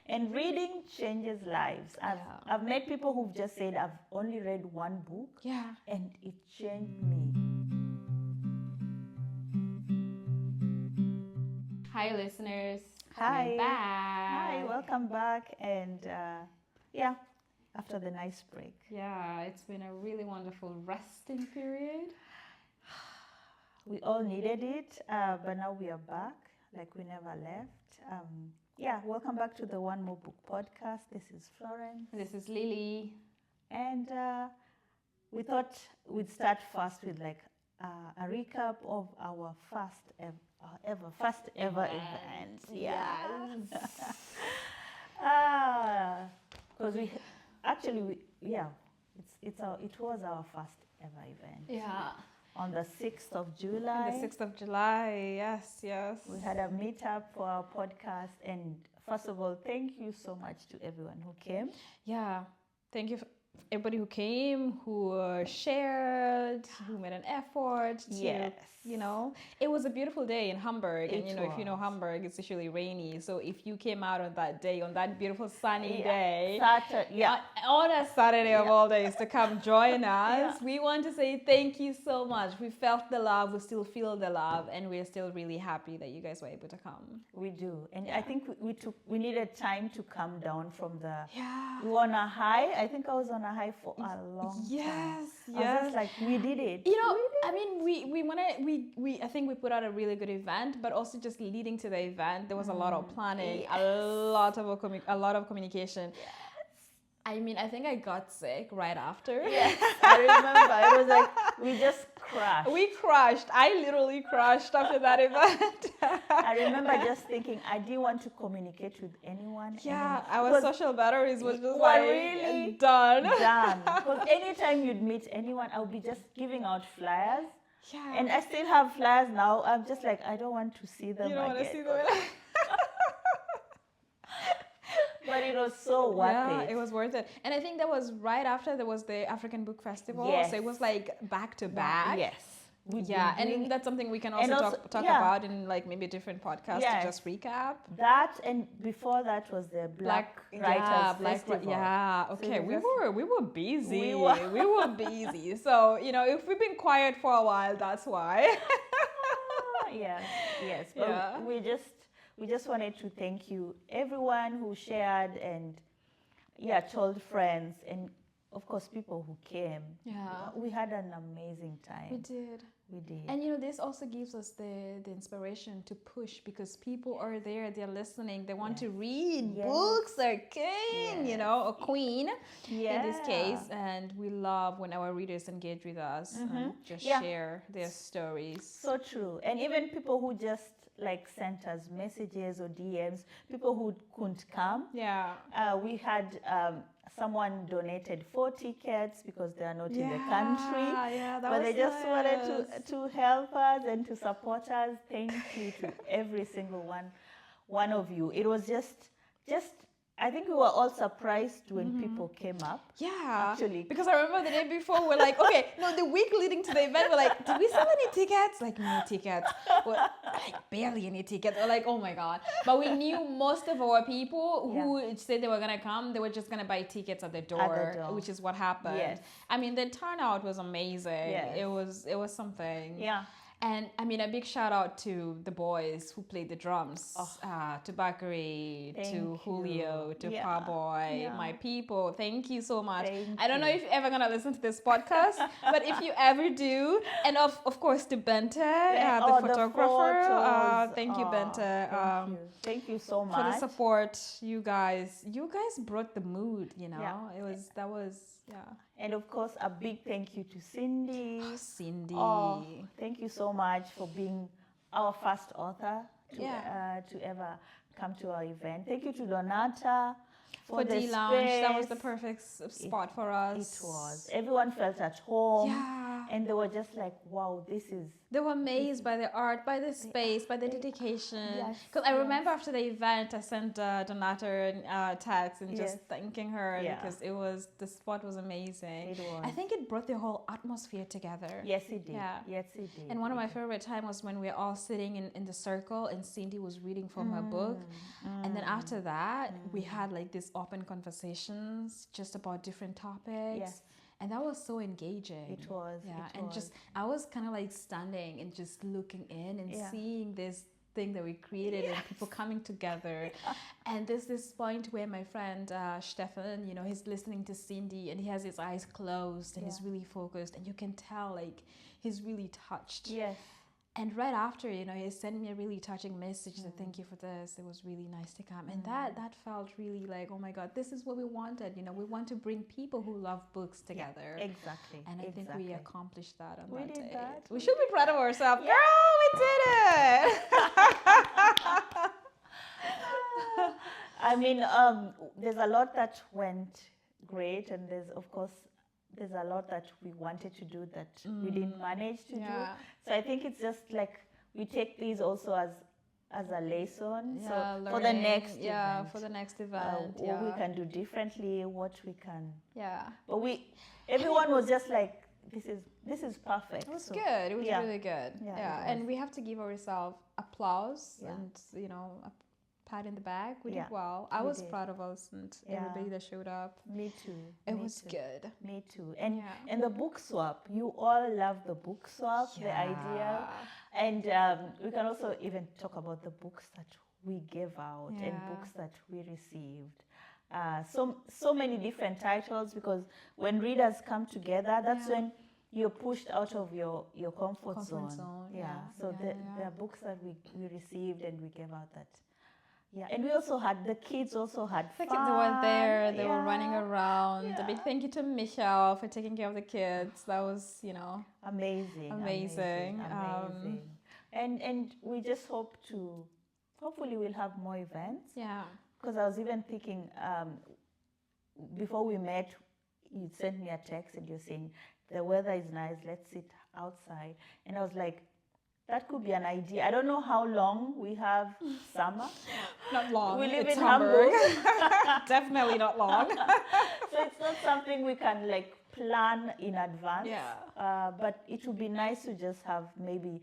And reading changes lives. I've met people who've just said, I've only read one book. Yeah. And it changed me. Hi, listeners. Hi. We're back. Hi, welcome back. And after the nice break. Yeah, it's been a really wonderful resting period. We all needed it, but now we are back like we never left. Welcome back to the One More Book podcast. This is Florence. This is Lily. And we thought we'd start first with like a recap of our first ever event. Yes. Because it was our first ever event. Yeah. On the 6th of July. On the 6th of July, yes. We had a meetup for our podcast. And first of all, thank you so much to everyone who came. Yeah, thank you for everybody who came, who shared, who made an effort to, yes. It was a beautiful day in Hamburg. And, if you know was. Hamburg, it's usually rainy. So if you came out on that day, on that beautiful sunny day, on a Saturday of all days to come join us, we want to say thank you so much. We felt the love, we still feel the love, and we're still really happy that you guys were able to come. We do. And I think we needed time to come down from we were on a high. I think I was on a high for a long time. Yes. I was just like, we did it. I think we put out a really good event, but also just leading to the event, there was a lot of planning, yes. a lot of communication. Yes. I think I got sick right after. Yes, I remember. It was like we just crashed. We crashed. I literally crashed after that event. I remember just thinking I didn't want to communicate with anyone. Yeah, our social batteries was just really done. Because anytime you'd meet anyone, I would be just giving out flyers. Yeah. And I still have flyers now. I'm just like, I don't want to see them. You don't want to see them. But it was so worth it. Yeah, it was worth it. And I think that was right after there was the African Book Festival. Yes. So it was like back to back. Yes. And that's something we can also talk about in like maybe a different podcast to just recap. That, and before that was the Black Writers Festival. Okay, so we were busy. We were busy. So, if we've been quiet for a while, that's why. Yes. But we just wanted to thank you, everyone who shared and told friends, and of course people who came. Yeah. We had an amazing time. We did. And this also gives us the inspiration to push, because people are there, they're listening, they want to read. Books are king, or queen in this case. And we love when our readers engage with us and just share their stories. So true. And even people who just like sent us messages or DMs, people who couldn't come. Yeah. We had someone donated 4 tickets because they are not in the country. But they just wanted to help us and to support us. Thank you to every single one of you. It was just I think we were all surprised when people came up. Yeah. Actually. Because I remember the day before, we're like, the week leading to the event, we're like, did we sell any tickets? Like, no tickets. Well, like, barely any tickets. We're like, oh my God. But we knew most of our people who said they were going to come, they were just going to buy tickets at the door, which is what happened. Yes. The turnout was amazing. Yes. It was something. Yeah. And a big shout out to the boys who played the drums, to Bakary, to Julio, to Parboy, my people. Thank you so much. I don't know if you're ever going to listen to this podcast, but if you ever do, and of course to Bente, the photographer. Thank you, Bente. Thank you so much. For the support, you guys brought the mood, that was. And of course, a big thank you to Cindy. Oh, Cindy. Oh, thank you so much for being our first author to ever come to our event. Thank you to Donata for the D Lounge. That was the perfect spot for us. It was. Everyone felt at home. Yeah. And they were just like, wow, They were amazed by the art, by the space, by the dedication. Because I remember after the event, I sent Donata a text and just thanking her because the spot was amazing. It was. I think it brought the whole atmosphere together. Yes, it did. Yeah. Yes, it did. And one of my favorite times was when we were all sitting in the circle and Cindy was reading from her book. And then after that, we had like these open conversations just about different topics. Yes. And that was so engaging. It was. Yeah. It and was. just, I was kind of like standing and just looking in and seeing this thing that we created and people coming together. And there's this point where my friend Stefan, you know, he's listening to Cindy and he has his eyes closed and he's really focused. And you can tell like he's really touched. Yes. And right after, you know, he sent me a really touching message that thank you for this. It was really nice to come. And that felt really like, oh my God, this is what we wanted. You know, we want to bring people who love books together. Yeah, exactly. And I think we accomplished that on that day. That. We should be proud of ourselves. Yeah. Girl, we did it! I mean, there's a lot that went great, and there's a lot that we wanted to do that we didn't manage to do. So I think it's just like we take these also as a lesson. So learning, for the next event. For the next event. What we can do differently, what we can. Yeah. But everyone was just like, this is perfect. It was good. It was really good. Yeah. And we have to give ourselves applause and, you know, a pat in the back. We did well. I was proud of us and everybody that showed up. Me too. It was good. Me too. And the book swap. You all love the book swap, the idea. And we can also even talk about the books that we gave out and books that we received. So many different titles, because when readers come together, that's when you're pushed out of your comfort zone. So there are books that we received and we gave out that. Yeah, and the kids also had fun. The kids were there, they were running around. A big thank you to Michelle for taking care of the kids. That was, you know, amazing. And we just hopefully we'll have more events. Yeah. Because I was even thinking, before we met, you sent me a text and you're saying, the weather is nice, let's sit outside. And I was like, that could be an idea. I don't know how long we have summer. Not long. We live in Hamburg. Definitely not long. So it's not something we can like plan in advance. Yeah. But it would be nice to just have maybe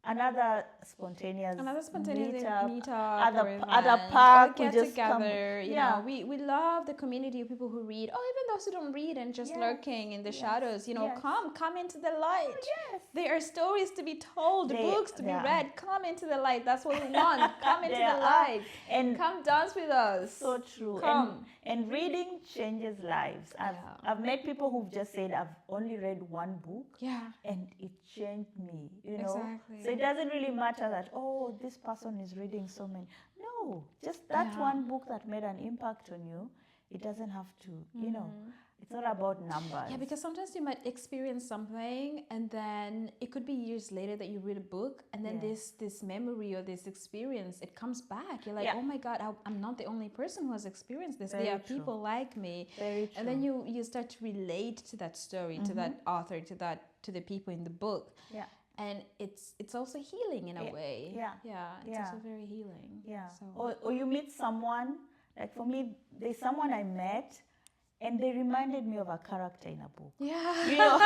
another spontaneous meetup, other park, get together. You know, we love the community of people who read. Oh, even those who don't read and just lurking in the shadows. You know, come into the light. Oh, yes. There are stories to be told, books to be read. Come into the light. That's what we want. Come into the light and come dance with us. So true. Come. And reading changes lives. I've met people who've just said, I've only read one book. Yeah. And it changed me. You know. Exactly. So it doesn't really matter that, oh, this person is reading so many. No, just that one book that made an impact on you. It doesn't have to, you know, it's not about numbers. Yeah, because sometimes you might experience something and then it could be years later that you read a book and then this memory or this experience, it comes back. You're like, oh my God, I'm not the only person who has experienced this. There are people like me. Very true. And then you start to relate to that story, to that author, to the people in the book. Yeah. And it's also healing in a way. Yeah. It's also very healing. Yeah. So. Or you meet someone, like for me, there's someone I met and they reminded me of a character in a book. Yeah. You know?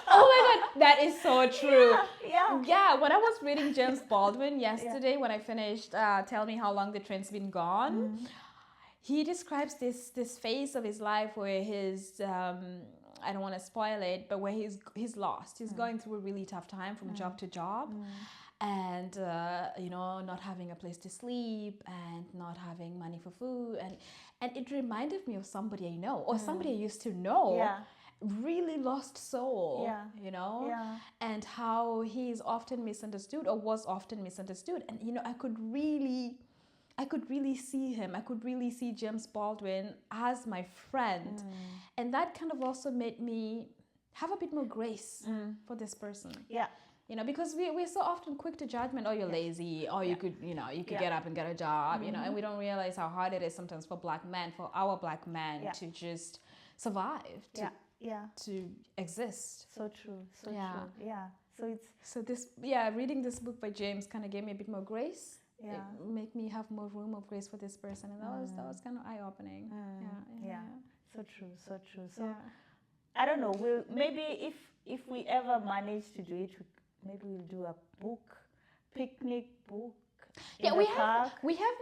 Oh my God, that is so true. Yeah. When I was reading James Baldwin yesterday, when I finished Tell Me How Long the Train's Been Gone, he describes this phase of his life where his... I don't want to spoil it, but where he's lost. He's going through a really tough time from job to job, and you know, not having a place to sleep and not having money for food, and it reminded me of somebody I know or somebody I used to know. Yeah. Really lost soul. You know, and how he's often misunderstood or was often misunderstood, and you know, I could really see him. I could really see James Baldwin as my friend. And that kind of also made me have a bit more grace for this person. Yeah. You know, because we're so often quick to judgment. Oh, you're lazy. Oh, you could get up and get a job, you know, and we don't realize how hard it is sometimes for our black men to just survive. to exist. So true. So true. Yeah. Reading this book by James kind of gave me a bit more grace. Yeah. It make me have more room of grace for this person, and that was kind of eye opening. Yeah. So true. So true. So I don't know. Maybe if we ever manage to do it, maybe we'll do a book picnic book. We have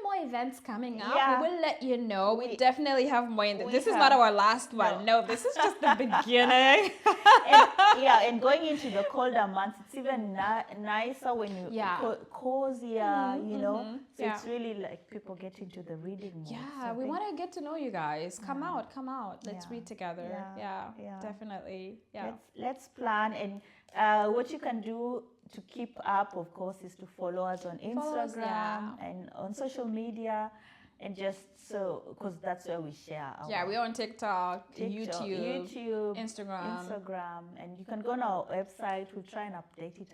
more events coming up. We will let you know. We definitely have more. This is not our last one. No, this is just the beginning. And going into the colder months, it's even nicer when you cozier, you know. So it's really like people get into the reading mode. Yeah, we want to get to know you guys. Come out. Let's read together. Yeah, definitely. Yeah. Let's plan, and what you can do to keep up, of course, is to follow us on Instagram and on social media, and just because that's where we share. We're on TikTok, YouTube, Instagram, and you can go on our website. We'll try and update it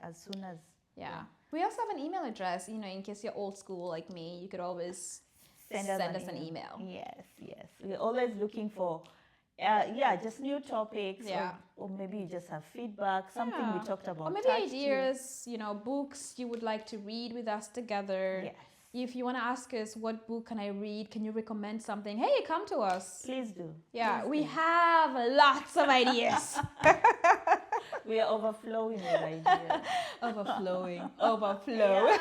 as soon as. Yeah. We also have an email address. You know, in case you're old school like me, you could always send us an email. Yes. We're always looking for. Just new topics, or maybe you just have feedback, something we talked about. Or maybe ideas, you know, books you would like to read with us together. Yes. If you want to ask us, what book can I read? Can you recommend something? Hey, come to us. Please do. Yeah, we have lots of ideas. We are overflowing with ideas. Overflow.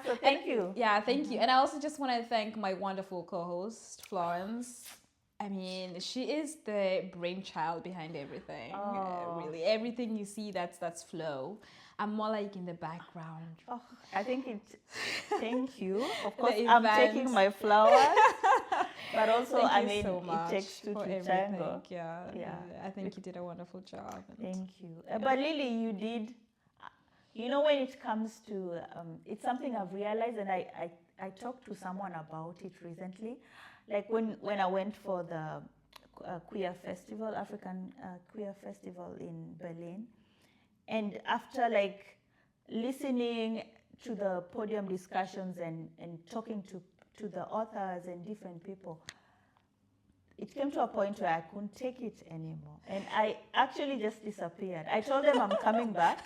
So thank you. Yeah, thank you. And I also just want to thank my wonderful co-host, Florence. I mean, she is the brainchild behind everything. Really, everything you see, that's Flo. I'm more like in the background. I think thank you. Of course, I'm taking my flowers, but also, so it takes two to tango. Yeah. I think you did a wonderful job. Thank you. But Lily, you did. You know, when it comes to, it's something I've realized, and I talked to someone about it recently. Like when I went for the queer festival, African queer festival in Berlin. And after like listening to the podium discussions and talking to the authors and different people, it came to a point where I couldn't take it anymore. And I actually just disappeared. I told them I'm coming back.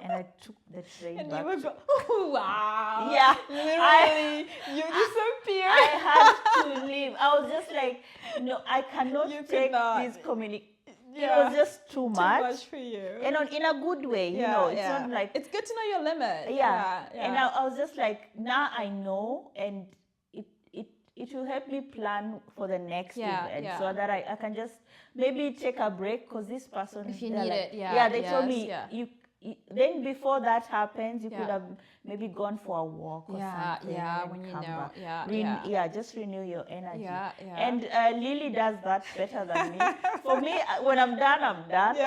And I took the train back. And you would go, oh, wow. Yeah. Literally, you disappeared. I had to leave. I was just like, no, I cannot take this communication. It was just too much. Too much for you. And in a good way, you know. It's not like... It's good to know your limit. Yeah. And I was just like, now I know, and it will help me plan for the next event, so that I can just maybe take a break, because this person... If you need it, they told me, then before that happens, you could have maybe gone for a walk or something. When you know. Just renew your energy. And Lily does that better than me. For me, when I'm done, I'm done.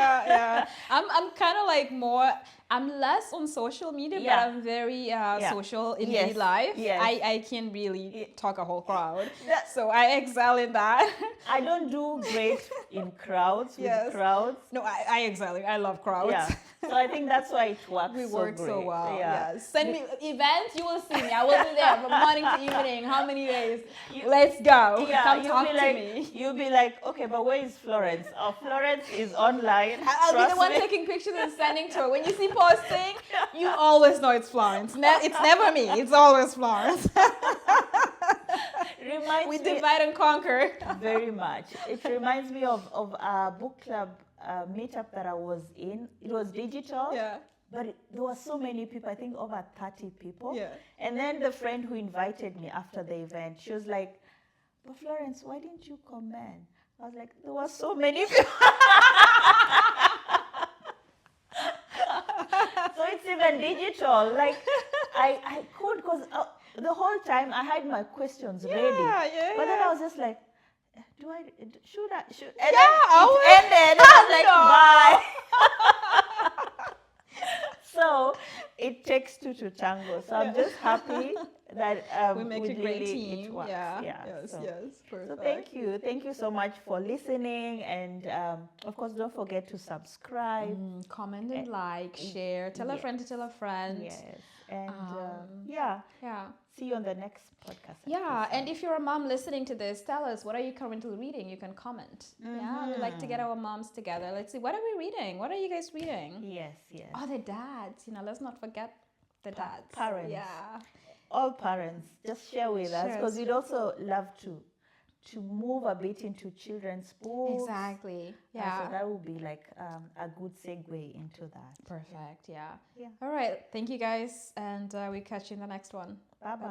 I'm kind of like more... I'm less on social media, but I'm very social in real life. I can really talk a whole crowd. So I excel in that. I don't do great in crowds, with crowds. No, I excel. I love crowds. So I think that's why it works. We work so well. Send me events, you will see me. I will be there from morning to evening. How many days? Let's go. Come talk to me. You'll be like, okay, but where is Florence? Oh, Florence is online. I'll be the one taking pictures and sending to her. When you see posting, you always know it's Florence. It's never me. It's always Florence. We divide and conquer. Very much. It reminds me of a book club meetup that I was in. It was digital. But there were so many people, I think over 30 people. And then the friend who invited me after the event, she was like, but Florence, why didn't you comment? I was like, there were so many people. So it's even digital. Like, I could, because the whole time I had my questions ready. But then I was just like, should I? And then it ended. I was like, bye. So it takes two to tango. So I'm just happy that we make a great team. It works. Yes, perfect. So thank you so much for listening, and of course don't forget to subscribe, comment and like, share, tell a friend to tell a friend. Yes, and see you on the next podcast. Yeah, and if you're a mom listening to this, tell us, what are you currently reading? You can comment. Yeah, we like to get our moms together. Let's see, what are we reading? What are you guys reading? Yes. Oh, the dads. Let's not forget the dads. Parents. Yeah. All parents, just share with us, because we'd also love to move a bit into children's books. Exactly. Yeah. So that would be like a good segue into that. Perfect. Yeah. All right. Thank you guys, and we catch you in the next one. Bye-bye.